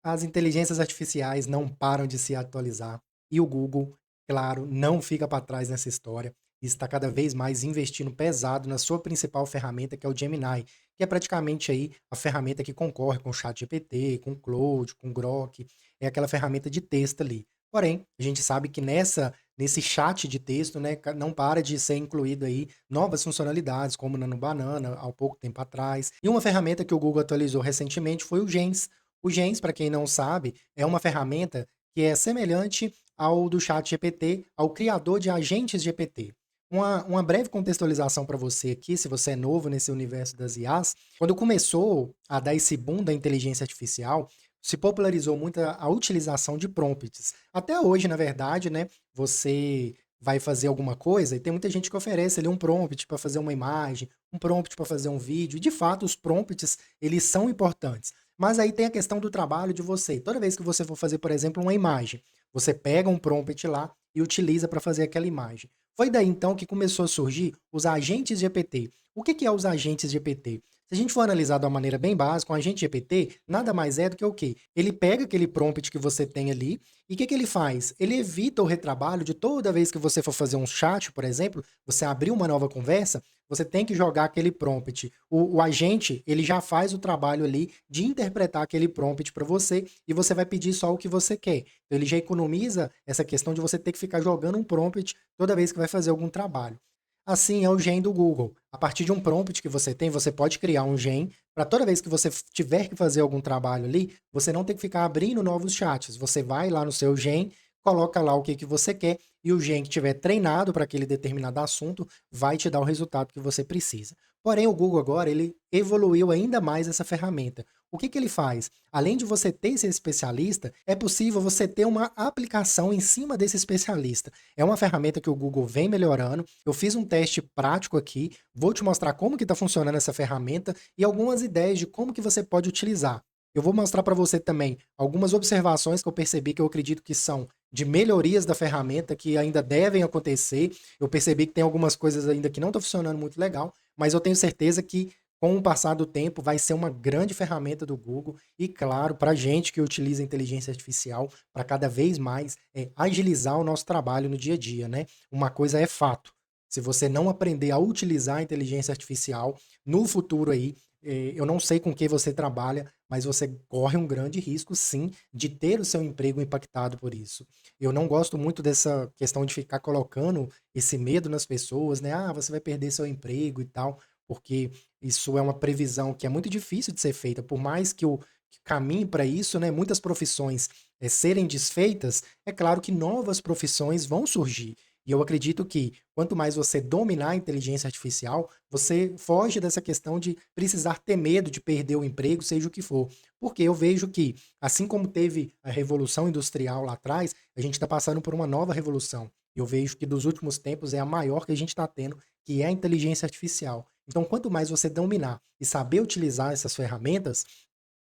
As inteligências artificiais não param de se atualizar e o Google, claro, não fica para trás nessa história e está cada vez mais investindo pesado na sua principal ferramenta, que é o Gemini, que é praticamente aí a ferramenta que concorre com o ChatGPT, com o Claude, com o Grok, é aquela ferramenta de texto ali. Porém, a gente sabe que nesse chat de texto, né, não para de ser incluído aí novas funcionalidades, como o Nano Banana, há pouco tempo atrás. E uma ferramenta que o Google atualizou recentemente foi o Gens. O Gens, para quem não sabe, é uma ferramenta que é semelhante ao do ChatGPT, ao criador de agentes GPT. Uma breve contextualização para você aqui, se você é novo nesse universo das IAs, quando começou a dar esse boom da inteligência artificial, se popularizou muito a utilização de prompts. Até hoje, na verdade, né, você vai fazer alguma coisa e tem muita gente que oferece ali um prompt para fazer uma imagem, um prompt para fazer um vídeo. E de fato, os prompts, eles são importantes. Mas aí tem a questão do trabalho de você. Toda vez que você for fazer, por exemplo, uma imagem, você pega um prompt lá e utiliza para fazer aquela imagem. Foi daí então que começou a surgir os agentes GPT. O que é os agentes GPT? Se a gente for analisar de uma maneira bem básica, um agente GPT nada mais é do que o quê? Ele pega aquele prompt que você tem ali e o que ele faz? Ele evita o retrabalho de toda vez que você for fazer um chat, por exemplo, você abrir uma nova conversa, você tem que jogar aquele prompt. O agente, ele já faz o trabalho ali de interpretar aquele prompt para você e você vai pedir só o que você quer. Então, ele já economiza essa questão de você ter que ficar jogando um prompt toda vez que vai fazer algum trabalho. Assim é o gen do Google. A partir de um prompt que você tem, você pode criar um gen para toda vez que você tiver que fazer algum trabalho ali, você não ter que ficar abrindo novos chats. Você vai lá no seu gen, coloca lá o que você quer e o gen que tiver treinado para aquele determinado assunto vai te dar o resultado que você precisa. Porém, o Google agora ele evoluiu ainda mais essa ferramenta. O que ele faz? Além de você ter esse especialista, é possível você ter uma aplicação em cima desse especialista. É uma ferramenta que o Google vem melhorando. Eu fiz um teste prático aqui, vou te mostrar como que está funcionando essa ferramenta e algumas ideias de como que você pode utilizar. Eu vou mostrar para você também algumas observações que eu percebi que eu acredito que são de melhorias da ferramenta que ainda devem acontecer. Eu percebi que tem algumas coisas ainda que não estão funcionando muito legal, mas eu tenho certeza que com o passar do tempo vai ser uma grande ferramenta do Google e, claro, para a gente que utiliza a inteligência artificial, para cada vez mais agilizar o nosso trabalho no dia a dia, né? Uma coisa é fato. Se você não aprender a utilizar a inteligência artificial no futuro aí, eu não sei com que você trabalha, mas você corre um grande risco, sim, de ter o seu emprego impactado por isso. Eu não gosto muito dessa questão de ficar colocando esse medo nas pessoas, né? Ah, você vai perder seu emprego e tal, porque isso é uma previsão que é muito difícil de ser feita, por mais que o que caminhe para isso, né? Muitas profissões serem desfeitas, é claro que novas profissões vão surgir. E eu acredito que quanto mais você dominar a inteligência artificial, você foge dessa questão de precisar ter medo de perder o emprego, seja o que for. Porque eu vejo que, assim como teve a revolução industrial lá atrás, a gente está passando por uma nova revolução. Eu vejo que dos últimos tempos é a maior que a gente está tendo, que é a inteligência artificial. Então, quanto mais você dominar e saber utilizar essas ferramentas,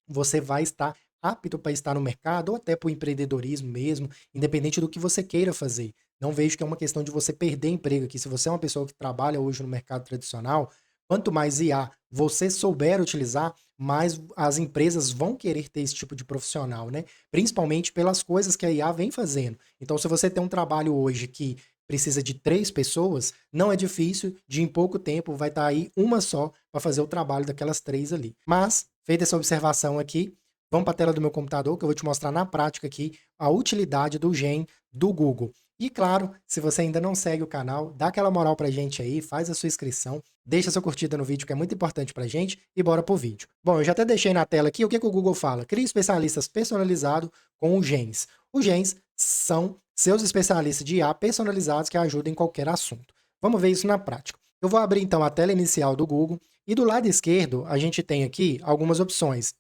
você vai estar apto para estar no mercado ou até para o empreendedorismo mesmo, independente do que você queira fazer. Não vejo que é uma questão de você perder emprego aqui. Se você é uma pessoa que trabalha hoje no mercado tradicional, quanto mais IA você souber utilizar, mais as empresas vão querer ter esse tipo de profissional, né? Principalmente pelas coisas que a IA vem fazendo. Então, se você tem um trabalho hoje que precisa de 3 pessoas, não é difícil, de em pouco tempo vai estar aí uma só para fazer o trabalho daquelas 3 ali. Mas, feita essa observação aqui, vamos para a tela do meu computador que eu vou te mostrar na prática aqui a utilidade do Gen do Google. E claro, se você ainda não segue o canal, dá aquela moral pra gente aí, faz a sua inscrição, deixa sua curtida no vídeo que é muito importante pra gente e bora pro vídeo. Bom, eu já até deixei na tela aqui o que o Google fala. Crie especialistas personalizados com os Gens. Os Gens são seus especialistas de IA personalizados que ajudam em qualquer assunto. Vamos ver isso na prática. Eu vou abrir então a tela inicial do Google e do lado esquerdo a gente tem aqui algumas opções.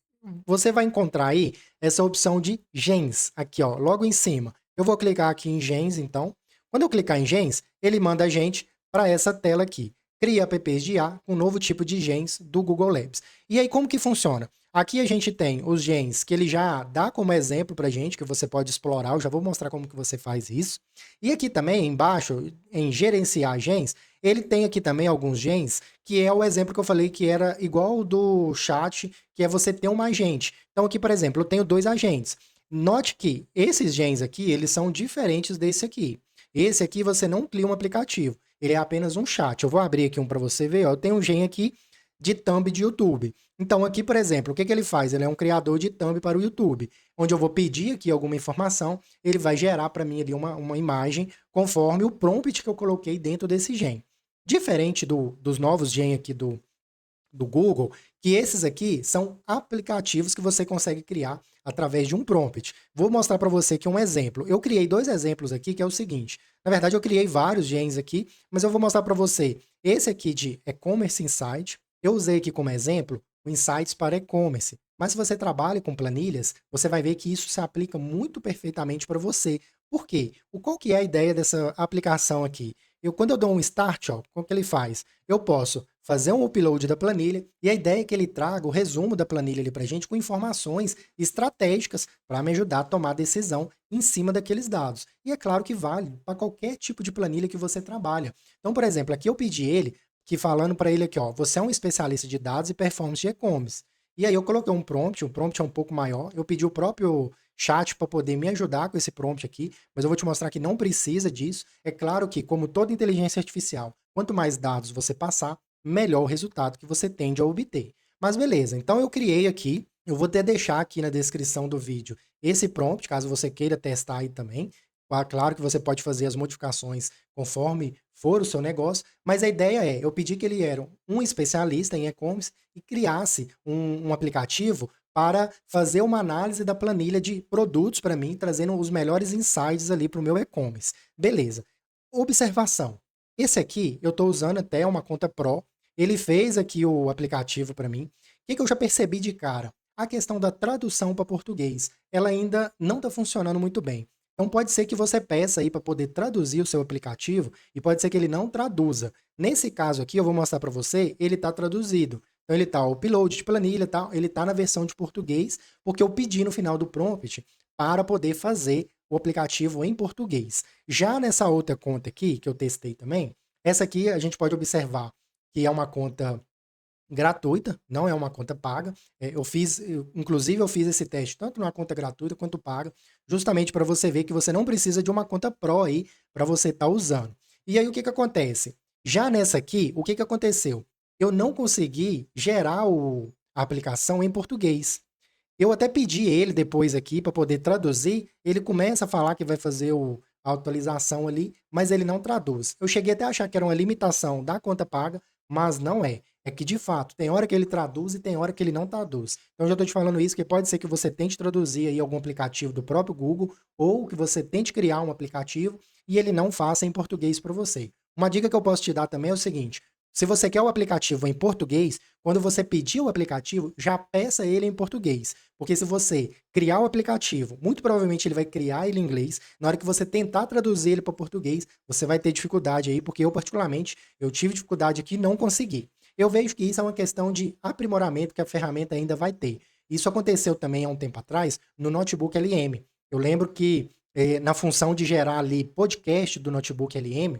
Você vai encontrar aí essa opção de Gens, aqui ó, logo em cima. Eu vou clicar aqui em Gens, então. Quando eu clicar em Gens, ele manda a gente para essa tela aqui. Cria apps de IA com um novo tipo de Gens do Google Labs. E aí, como que funciona? Aqui a gente tem os gens que ele já dá como exemplo pra gente, que você pode explorar, eu já vou mostrar como que você faz isso. E aqui também, embaixo, em gerenciar gens, ele tem aqui também alguns gens, que é o exemplo que eu falei que era igual o do chat, que é você ter um agente. Então aqui, por exemplo, eu tenho 2 agentes. Note que esses gens aqui, eles são diferentes desse aqui. Esse aqui você não cria um aplicativo, ele é apenas um chat. Eu vou abrir aqui um para você ver, ó. Eu tenho um gen aqui de thumb de YouTube. Então aqui, por exemplo, o que ele faz? Ele é um criador de thumb para o YouTube, onde eu vou pedir aqui alguma informação, ele vai gerar para mim ali uma imagem conforme o prompt que eu coloquei dentro desse gen. Diferente dos novos gen aqui do Google, que esses aqui são aplicativos que você consegue criar através de um prompt. Vou mostrar para você aqui um exemplo. Eu criei 2 exemplos aqui, que é o seguinte. Na verdade, eu criei vários gens aqui, mas eu vou mostrar para você esse aqui de E-Commerce Insight. Eu usei aqui como exemplo o Insights para e-commerce. Mas se você trabalha com planilhas, você vai ver que isso se aplica muito perfeitamente para você. Por quê? Qual que é a ideia dessa aplicação aqui? Quando eu dou um start, ó, o que ele faz? Eu posso fazer um upload da planilha e a ideia é que ele traga o resumo da planilha ali para a gente com informações estratégicas para me ajudar a tomar decisão em cima daqueles dados. E é claro que vale para qualquer tipo de planilha que você trabalha. Então, por exemplo, aqui eu pedi ele que falando para ele aqui, ó, você é um especialista de dados e performance de e-commerce. E aí eu coloquei um prompt é um pouco maior, eu pedi o próprio chat para poder me ajudar com esse prompt aqui, mas eu vou te mostrar que não precisa disso. É claro que, como toda inteligência artificial, quanto mais dados você passar, melhor o resultado que você tende a obter. Mas beleza, então eu criei aqui, eu vou até deixar aqui na descrição do vídeo esse prompt, caso você queira testar aí também. Claro que você pode fazer as modificações conforme for o seu negócio, mas a ideia é, eu pedi que ele era um especialista em e-commerce e criasse um aplicativo para fazer uma análise da planilha de produtos para mim, trazendo os melhores insights ali para o meu e-commerce. Beleza. Observação. Esse aqui eu estou usando até uma conta Pro. Ele fez aqui o aplicativo para mim. O que eu já percebi de cara? A questão da tradução para português, ela ainda não está funcionando muito bem. Então pode ser que você peça aí para poder traduzir o seu aplicativo e pode ser que ele não traduza. Nesse caso aqui, eu vou mostrar para você, ele está traduzido. Então ele está o upload de planilha, tá? Ele está na versão de português, porque eu pedi no final do prompt para poder fazer o aplicativo em português. Já nessa outra conta aqui, que eu testei também, essa aqui a gente pode observar que é uma conta gratuita, não é uma conta paga. Inclusive eu fiz esse teste tanto numa conta gratuita quanto paga, justamente para você ver que você não precisa de uma conta Pro aí para você estar usando. E aí o que que acontece? Já nessa aqui, o que que aconteceu? Eu não consegui gerar a aplicação em português. Eu até pedi ele depois aqui para poder traduzir, ele começa a falar que vai fazer a atualização ali, mas ele não traduz. Eu cheguei até a achar que era uma limitação da conta paga, mas não é. É que de fato, tem hora que ele traduz e tem hora que ele não traduz. Então eu já estou te falando isso, que pode ser que você tente traduzir aí algum aplicativo do próprio Google, ou que você tente criar um aplicativo e ele não faça em português para você. Uma dica que eu posso te dar também é o seguinte: se você quer o aplicativo em português, quando você pedir o aplicativo, já peça ele em português. Porque se você criar o aplicativo, muito provavelmente ele vai criar ele em inglês. Na hora que você tentar traduzir ele para português, você vai ter dificuldade aí, porque eu, particularmente, eu tive dificuldade aqui e não consegui. Eu vejo que isso é uma questão de aprimoramento que a ferramenta ainda vai ter. Isso aconteceu também há um tempo atrás no Notebook LM. Eu lembro que na função de gerar ali podcast do Notebook LM,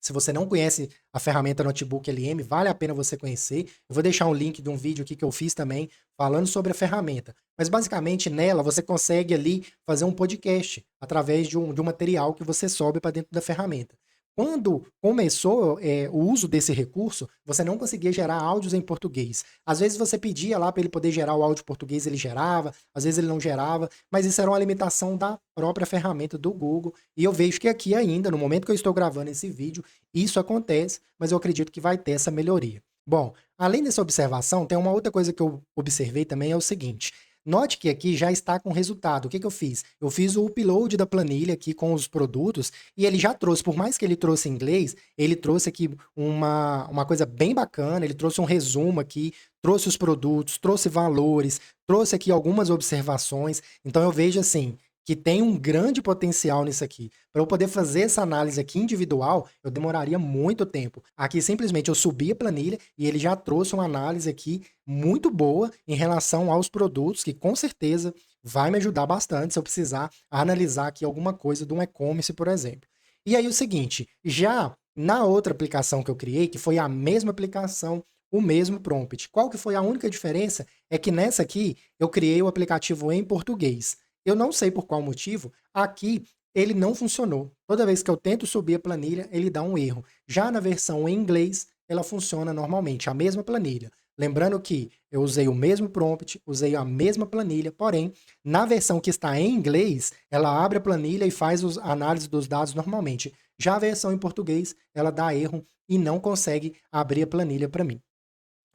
se você não conhece a ferramenta Notebook LM, vale a pena você conhecer. Eu vou deixar um link de um vídeo aqui que eu fiz também falando sobre a ferramenta. Mas basicamente nela você consegue ali fazer um podcast através de um material que você sobe para dentro da ferramenta. Quando começou o uso desse recurso, você não conseguia gerar áudios em português. Às vezes você pedia lá para ele poder gerar o áudio em português, ele gerava, às vezes ele não gerava, mas isso era uma limitação da própria ferramenta do Google. E eu vejo que aqui ainda, no momento que eu estou gravando esse vídeo, isso acontece, mas eu acredito que vai ter essa melhoria. Bom, além dessa observação, tem uma outra coisa que eu observei também, é o seguinte. Note que aqui já está com resultado. O que que eu fiz? Eu fiz o upload da planilha aqui com os produtos e ele já trouxe, por mais que ele trouxe em inglês, ele trouxe aqui uma coisa bem bacana, ele trouxe um resumo aqui, trouxe os produtos, trouxe valores, trouxe aqui algumas observações. Então eu vejo assim, que tem um grande potencial nisso aqui. Para eu poder fazer essa análise aqui individual, eu demoraria muito tempo. Aqui simplesmente eu subi a planilha e ele já trouxe uma análise aqui muito boa em relação aos produtos, que com certeza vai me ajudar bastante se eu precisar analisar aqui alguma coisa de um e-commerce, por exemplo. E aí o seguinte, já na outra aplicação que eu criei, que foi a mesma aplicação, o mesmo prompt, qual que foi a única diferença? É que nessa aqui eu criei o aplicativo em português. Eu não sei por qual motivo, aqui ele não funcionou. Toda vez que eu tento subir a planilha, ele dá um erro. Já na versão em inglês, ela funciona normalmente, a mesma planilha. Lembrando que eu usei o mesmo prompt, usei a mesma planilha, porém, na versão que está em inglês, ela abre a planilha e faz a análise dos dados normalmente. Já a versão em português, ela dá erro e não consegue abrir a planilha para mim.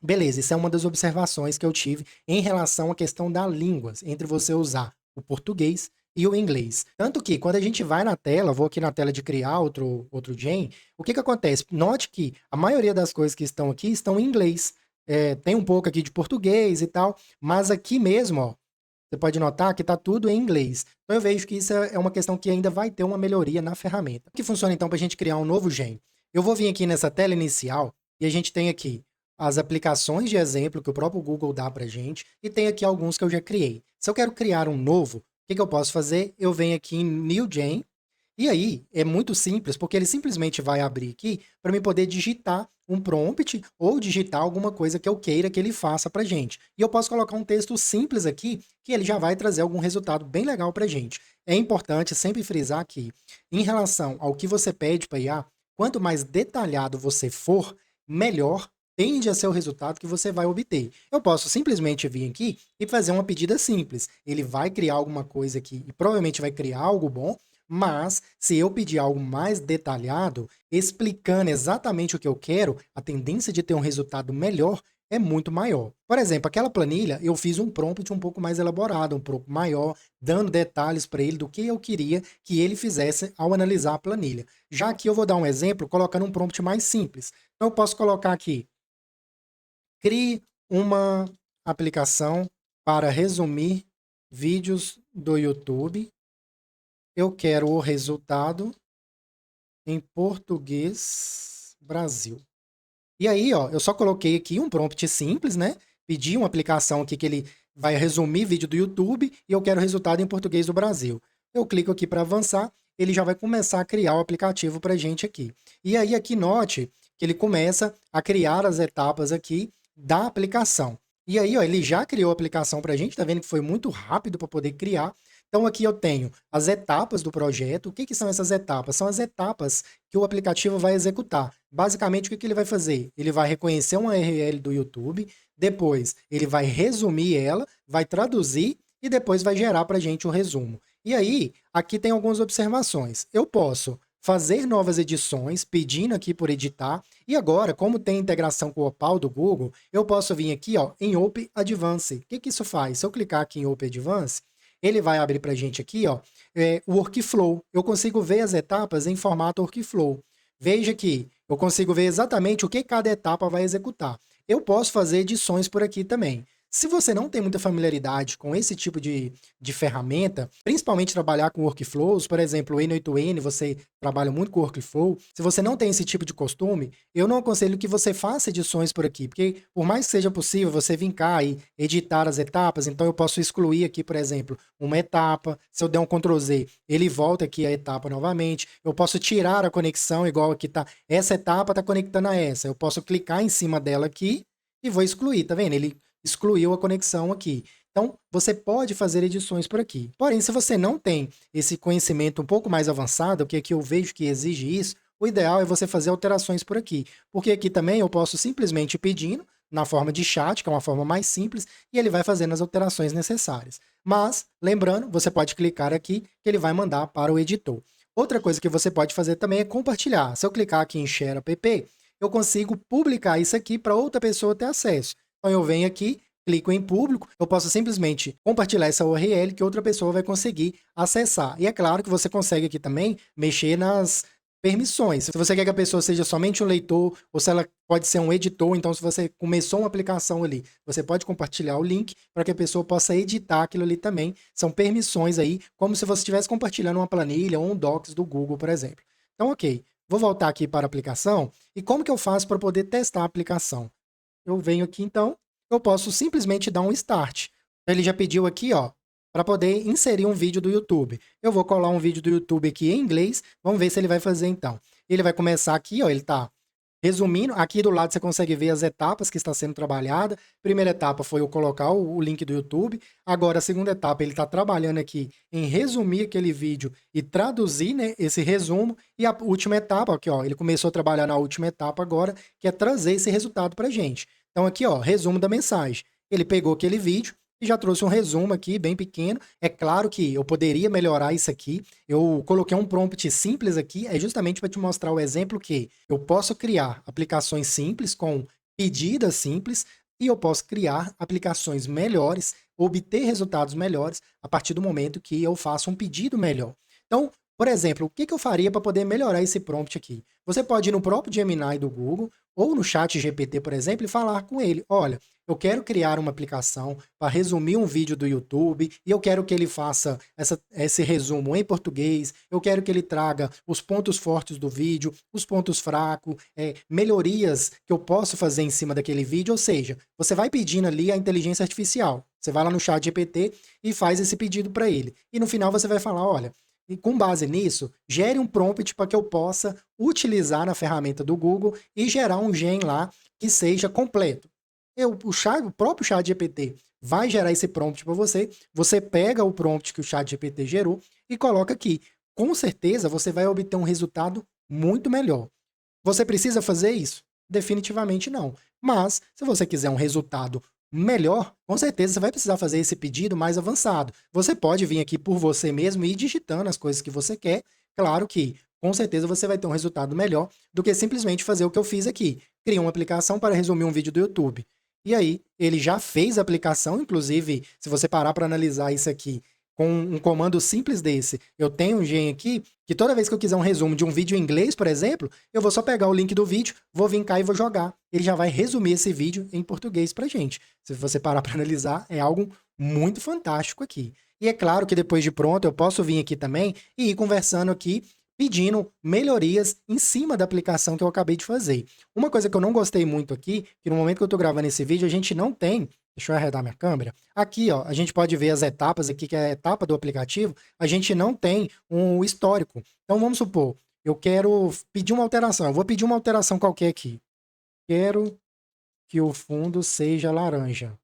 Beleza, isso é uma das observações que eu tive em relação à questão da língua, entre você usar o português e o inglês. Tanto que quando a gente vai na tela, vou aqui na tela de criar outro gen, o que acontece? Note que a maioria das coisas que estão aqui estão em inglês. Tem um pouco aqui de português e tal, mas aqui mesmo, ó, você pode notar que está tudo em inglês. Então eu vejo que isso é uma questão que ainda vai ter uma melhoria na ferramenta. O que funciona então para a gente criar um novo gen? Eu vou vir aqui nessa tela inicial e a gente tem aqui as aplicações de exemplo que o próprio Google dá para gente e tem aqui alguns que eu já criei. Se eu quero criar um novo, o que eu posso fazer? Eu venho aqui em New Gen e aí é muito simples, porque ele simplesmente vai abrir aqui para mim poder digitar um prompt ou digitar alguma coisa que eu queira que ele faça para gente. E eu posso colocar um texto simples aqui que ele já vai trazer algum resultado bem legal para gente. É importante sempre frisar que, em relação ao que você pede para IA, quanto mais detalhado você for, melhor tende a ser o resultado que você vai obter. Eu posso simplesmente vir aqui e fazer uma pedida simples. Ele vai criar alguma coisa aqui e provavelmente vai criar algo bom, mas se eu pedir algo mais detalhado, explicando exatamente o que eu quero, a tendência de ter um resultado melhor é muito maior. Por exemplo, aquela planilha, eu fiz um prompt um pouco mais elaborado, um pouco maior, dando detalhes para ele do que eu queria que ele fizesse ao analisar a planilha. Já aqui eu vou dar um exemplo colocando um prompt mais simples. Então eu posso colocar aqui: crie uma aplicação para resumir vídeos do YouTube. Eu quero o resultado em português Brasil. E aí, ó, eu só coloquei aqui um prompt simples, né? Pedi uma aplicação aqui que ele vai resumir vídeo do YouTube e eu quero o resultado em português do Brasil. Eu clico aqui para avançar, ele já vai começar a criar o aplicativo para a gente aqui. E aí, aqui note que ele começa a criar as etapas aqui da aplicação. E aí, ó, ele já criou a aplicação para a gente, tá vendo que foi muito rápido para poder criar. Então, aqui eu tenho as etapas do projeto. O que que são essas etapas? São as etapas que o aplicativo vai executar. Basicamente, o que que ele vai fazer? Ele vai reconhecer uma URL do YouTube, depois ele vai resumir ela, vai traduzir e depois vai gerar para a gente o resumo. E aí, aqui tem algumas observações. Eu posso fazer novas edições, pedindo aqui por editar, e agora, como tem integração com o Opal do Google, eu posso vir aqui, ó, em Open Advanced. O que que isso faz? Se eu clicar aqui em Open Advanced, ele vai abrir para a gente aqui, ó, o workflow. Eu consigo ver as etapas em formato workflow. Veja que eu consigo ver exatamente o que cada etapa vai executar. Eu posso fazer edições por aqui também. Se você não tem muita familiaridade com esse tipo de ferramenta, principalmente trabalhar com workflows, por exemplo, o N8N, você trabalha muito com workflow, se você não tem esse tipo de costume, eu não aconselho que você faça edições por aqui, porque por mais que seja possível você vir cá e editar as etapas, então eu posso excluir aqui, por exemplo, uma etapa, se eu der um Ctrl Z, ele volta aqui a etapa novamente, eu posso tirar a conexão, igual aqui tá, essa etapa tá conectando a essa, eu posso clicar em cima dela aqui e vou excluir, tá vendo? Ele excluiu a conexão aqui. Então, você pode fazer edições por aqui. Porém, se você não tem esse conhecimento um pouco mais avançado, que aqui eu vejo que exige isso, o ideal é você fazer alterações por aqui. Porque aqui também eu posso simplesmente ir pedindo, na forma de chat, que é uma forma mais simples, e ele vai fazendo as alterações necessárias. Mas, lembrando, você pode clicar aqui, que ele vai mandar para o editor. Outra coisa que você pode fazer também é compartilhar. Se eu clicar aqui em Share App, eu consigo publicar isso aqui para outra pessoa ter acesso. Então eu venho aqui, clico em público, eu posso simplesmente compartilhar essa URL que outra pessoa vai conseguir acessar. E é claro que você consegue aqui também mexer permissões. Se você quer que a pessoa seja somente um leitor, ou se ela pode ser um editor, então se você começou uma aplicação ali, você pode compartilhar o link para que a pessoa possa editar aquilo ali também. São permissões aí, como se você estivesse compartilhando uma planilha ou um Docs do Google, por exemplo. Então, ok. Vou voltar aqui para a aplicação. E como que eu faço para poder testar a aplicação? Eu venho aqui, então, eu posso simplesmente dar um start. Ele já pediu aqui, ó, para poder inserir um vídeo do YouTube. Eu vou colar um vídeo do YouTube aqui em inglês, vamos ver se ele vai fazer então. Ele vai começar aqui, ó, ele está resumindo, aqui do lado você consegue ver as etapas que está sendo trabalhada. Primeira etapa foi eu colocar o link do YouTube. Agora, a segunda etapa, ele está trabalhando aqui em resumir aquele vídeo e traduzir, né, esse resumo. E a última etapa, aqui, ó, ele começou a trabalhar na última etapa agora, que é trazer esse resultado para a gente. Então, aqui, ó, resumo da mensagem. Ele pegou aquele vídeo e já trouxe um resumo aqui, bem pequeno. É claro que eu poderia melhorar isso aqui. Eu coloquei um prompt simples aqui, é justamente para te mostrar o exemplo que eu posso criar aplicações simples com pedidas simples e eu posso criar aplicações melhores, obter resultados melhores a partir do momento que eu faço um pedido melhor. Então, por exemplo, o que eu faria para poder melhorar esse prompt aqui? Você pode ir no próprio Gemini do Google ou no chat GPT, por exemplo, e falar com ele, olha, eu quero criar uma aplicação para resumir um vídeo do YouTube e eu quero que ele faça esse resumo em português, eu quero que ele traga os pontos fortes do vídeo, os pontos fracos, melhorias que eu posso fazer em cima daquele vídeo, ou seja, você vai pedindo ali a inteligência artificial, você vai lá no chat GPT e faz esse pedido para ele. E no final você vai falar, olha, e com base nisso, gere um prompt para que eu possa utilizar na ferramenta do Google e gerar um gen lá que seja completo. O próprio chat GPT vai gerar esse prompt para você, você pega o prompt que o chat GPT gerou e coloca aqui. Com certeza você vai obter um resultado muito melhor. Você precisa fazer isso? Definitivamente não. Mas, se você quiser um resultado melhor, com certeza você vai precisar fazer esse pedido mais avançado. Você pode vir aqui por você mesmo e ir digitando as coisas que você quer. Claro que, com certeza, você vai ter um resultado melhor do que simplesmente fazer o que eu fiz aqui. Criar uma aplicação para resumir um vídeo do YouTube. E aí, ele já fez a aplicação, inclusive, se você parar para analisar isso aqui, com um comando simples desse, eu tenho um gen aqui, que toda vez que eu quiser um resumo de um vídeo em inglês, por exemplo, eu vou só pegar o link do vídeo, vou vir cá e vou jogar. Ele já vai resumir esse vídeo em português pra gente. Se você parar para analisar, é algo muito fantástico aqui. E é claro que depois de pronto, eu posso vir aqui também e ir conversando aqui, pedindo melhorias em cima da aplicação que eu acabei de fazer. Uma coisa que eu não gostei muito aqui, que no momento que eu estou gravando esse vídeo, a gente não tem. Deixa eu arredar minha câmera. Aqui, ó, a gente pode ver as etapas aqui, que é a etapa do aplicativo. A gente não tem um histórico. Então, vamos supor, eu quero pedir uma alteração. Eu vou pedir uma alteração qualquer aqui. Quero que o fundo seja laranja.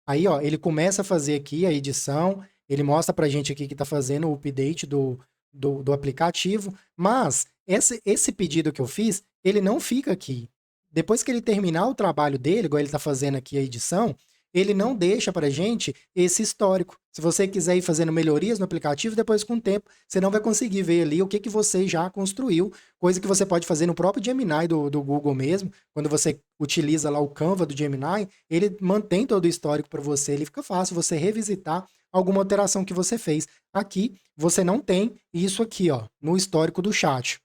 Aí, ó, ele começa a fazer aqui a edição, ele mostra pra gente aqui que tá fazendo o update do aplicativo, mas esse pedido que eu fiz, ele não fica aqui. Depois que ele terminar o trabalho dele, igual ele tá fazendo aqui a edição, ele não deixa pra gente esse histórico. Se você quiser ir fazendo melhorias no aplicativo, depois com o tempo, você não vai conseguir ver ali o que, que você já construiu, coisa que você pode fazer no próprio Gemini do Google mesmo, quando você utiliza lá o Canva do Gemini, ele mantém todo o histórico para você, ele fica fácil você revisitar alguma alteração que você fez. Aqui, você não tem isso aqui, ó, no histórico do chat.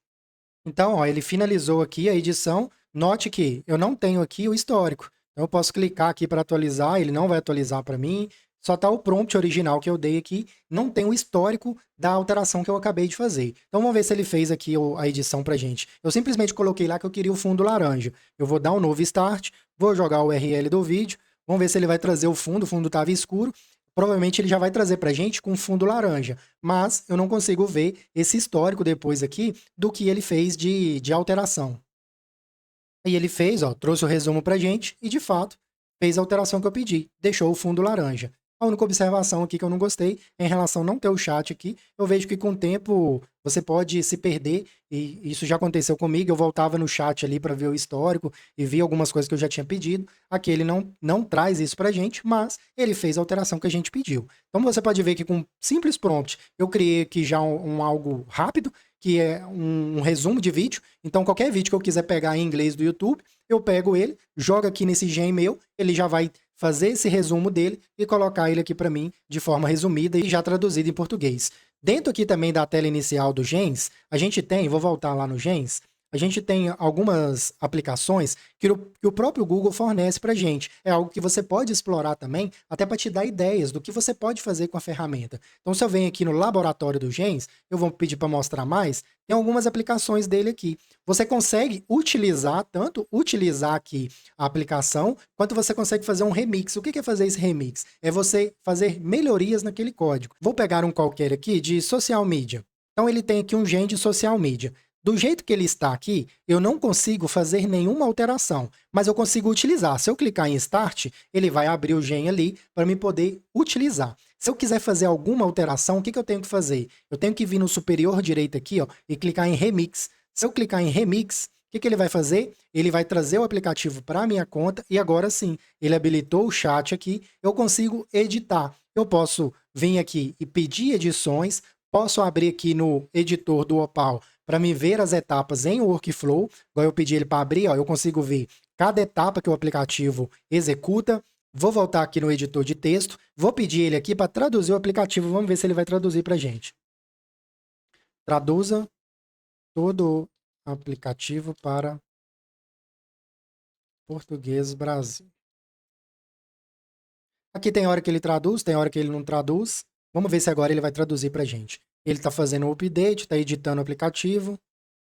Então, ó, ele finalizou aqui a edição. Note que eu não tenho aqui o histórico. Então, eu posso clicar aqui para atualizar, ele não vai atualizar para mim. Só está o prompt original que eu dei aqui, não tem o histórico da alteração que eu acabei de fazer. Então, vamos ver se ele fez aqui a edição para gente. Eu simplesmente coloquei lá que eu queria o fundo laranja. Eu vou dar um novo start, vou jogar o URL do vídeo, vamos ver se ele vai trazer o fundo estava escuro. Provavelmente ele já vai trazer para a gente com fundo laranja, mas eu não consigo ver esse histórico depois aqui do que ele fez de alteração. E ele fez, ó, trouxe o resumo para a gente e, de fato, fez a alteração que eu pedi, deixou o fundo laranja. A única observação aqui que eu não gostei é em relação a não ter o chat aqui. Eu vejo que com o tempo você pode se perder, e isso já aconteceu comigo. Eu voltava no chat ali para ver o histórico e vi algumas coisas que eu já tinha pedido. Aqui ele não traz isso para a gente, mas ele fez a alteração que a gente pediu. Então você pode ver que com um simples prompt eu criei aqui já algo rápido, que é um resumo de vídeo. Então qualquer vídeo que eu quiser pegar em inglês do YouTube, eu pego ele, jogo aqui nesse Gmail, ele já vai fazer esse resumo dele e colocar ele aqui para mim de forma resumida e já traduzido em português. Dentro aqui também da tela inicial do Gens, a gente tem, vou voltar lá no Gens, a gente tem algumas aplicações que o próprio Google fornece para a gente. É algo que você pode explorar também, até para te dar ideias do que você pode fazer com a ferramenta. Então, se eu venho aqui no laboratório do Gens, eu vou pedir para mostrar mais, tem algumas aplicações dele aqui. Você consegue utilizar, tanto utilizar aqui a aplicação, quanto você consegue fazer um remix. O que é fazer esse remix? É você fazer melhorias naquele código. Vou pegar um qualquer aqui de social media. Então, ele tem aqui um gen de social media. Do jeito que ele está aqui, eu não consigo fazer nenhuma alteração, mas eu consigo utilizar. Se eu clicar em Start, ele vai abrir o gen ali para me poder utilizar. Se eu quiser fazer alguma alteração, o que eu tenho que fazer? Eu tenho que vir no superior direito aqui, ó, e clicar em Remix. Se eu clicar em Remix, o que ele vai fazer? Ele vai trazer o aplicativo para a minha conta e agora sim, ele habilitou o chat aqui, eu consigo editar. Eu posso vir aqui e pedir edições, posso abrir aqui no editor do Opal para me ver as etapas em workflow. Igual eu pedi ele para abrir, ó, eu consigo ver cada etapa que o aplicativo executa. Vou voltar aqui no editor de texto, vou pedir ele aqui para traduzir o aplicativo, vamos ver se ele vai traduzir para a gente. Traduza todo o aplicativo para português Brasil. Aqui tem hora que ele traduz, tem hora que ele não traduz. Vamos ver se agora ele vai traduzir para a gente. Ele está fazendo o update, está editando o aplicativo.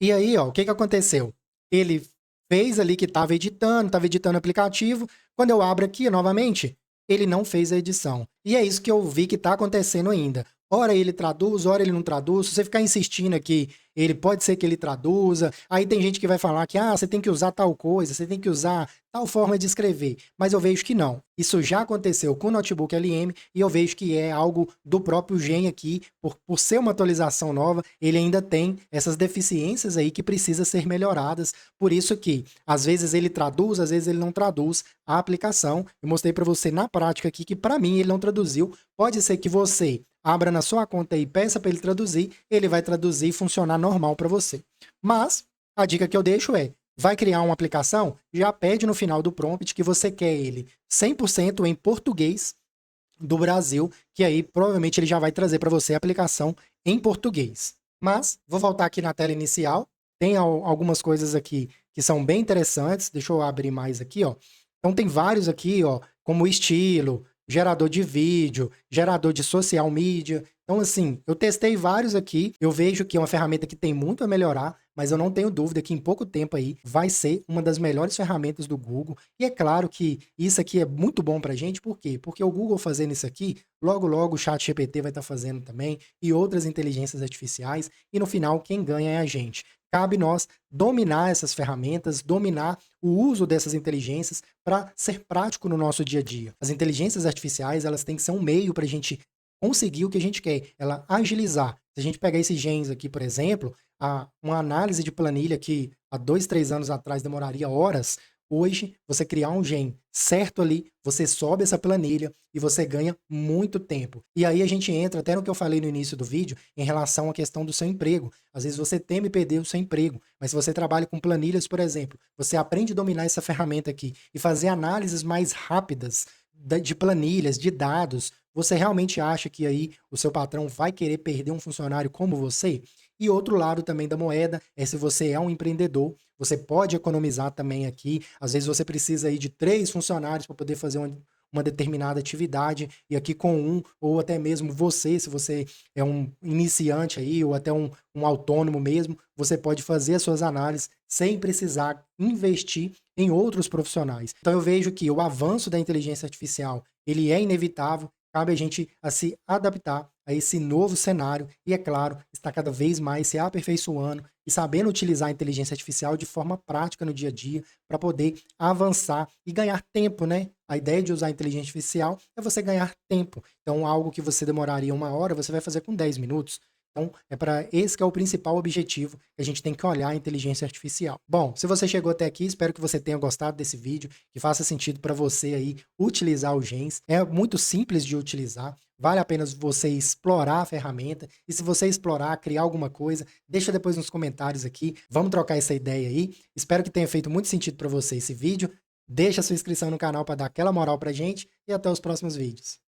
E aí, ó, o que aconteceu? Ele fez ali que estava editando o aplicativo. Quando eu abro aqui novamente, ele não fez a edição. E é isso que eu vi que está acontecendo ainda. Ora ele traduz, ora ele não traduz. Se você ficar insistindo aqui, ele pode ser que ele traduza. Aí tem gente que vai falar que você tem que usar tal coisa, você tem que usar tal forma de escrever. Mas eu vejo que não. Isso já aconteceu com o Notebook LM e eu vejo que é algo do próprio Gen aqui. Por ser uma atualização nova, ele ainda tem essas deficiências aí que precisam ser melhoradas. Por isso que, às vezes ele traduz, às vezes ele não traduz a aplicação. Eu mostrei para você na prática aqui que para mim ele não traduziu. Pode ser que você abra na sua conta e peça para ele traduzir, ele vai traduzir e funcionar normal para você. Mas a dica que eu deixo é, vai criar uma aplicação, já pede no final do prompt que você quer ele 100% em português do Brasil, que aí provavelmente ele já vai trazer para você a aplicação em português. Mas vou voltar aqui na tela inicial, tem algumas coisas aqui que são bem interessantes, deixa eu abrir mais aqui, ó. Então tem vários aqui, ó, como estilo, gerador de vídeo, gerador de social media. Então, assim, eu testei vários aqui, eu vejo que é uma ferramenta que tem muito a melhorar, mas eu não tenho dúvida que em pouco tempo aí vai ser uma das melhores ferramentas do Google. E é claro que isso aqui é muito bom pra gente, por quê? Porque o Google fazendo isso aqui, logo logo o ChatGPT vai estar fazendo também, e outras inteligências artificiais, e no final quem ganha é a gente. Cabe nós dominar essas ferramentas, dominar o uso dessas inteligências para ser prático no nosso dia a dia. As inteligências artificiais, elas têm que ser um meio para a gente conseguir o que a gente quer, ela agilizar. Se a gente pegar esses gens aqui, por exemplo, uma análise de planilha que há 2, 3 anos atrás demoraria horas, hoje você criar um gen certo ali, você sobe essa planilha e você ganha muito tempo. E aí a gente entra até no que eu falei no início do vídeo em relação à questão do seu emprego. Às vezes você teme perder o seu emprego, mas se você trabalha com planilhas, por exemplo, você aprende a dominar essa ferramenta aqui e fazer análises mais rápidas de planilhas, de dados, você realmente acha que aí o seu patrão vai querer perder um funcionário como você? E outro lado também da moeda é se você é um empreendedor, você pode economizar também aqui. Às vezes você precisa aí de 3 funcionários para poder fazer uma determinada atividade, e aqui com um, ou até mesmo você, se você é um iniciante aí, ou até um autônomo mesmo, você pode fazer as suas análises sem precisar investir em outros profissionais. Então eu vejo que o avanço da inteligência artificial, ele é inevitável, cabe a gente a se adaptar a esse novo cenário e, é claro, está cada vez mais se aperfeiçoando e sabendo utilizar a inteligência artificial de forma prática no dia a dia para poder avançar e ganhar tempo, né? A ideia de usar a inteligência artificial é você ganhar tempo. Então, algo que você demoraria 1 hora, você vai fazer com 10 minutos. Então, é para esse que é o principal objetivo que a gente tem que olhar a inteligência artificial. Bom, se você chegou até aqui, espero que você tenha gostado desse vídeo, que faça sentido para você aí utilizar o Gens. É muito simples de utilizar, vale a pena você explorar a ferramenta, e se você explorar, criar alguma coisa, deixa depois nos comentários aqui, vamos trocar essa ideia aí. Espero que tenha feito muito sentido para você esse vídeo. Deixa sua inscrição no canal para dar aquela moral pra gente e até os próximos vídeos.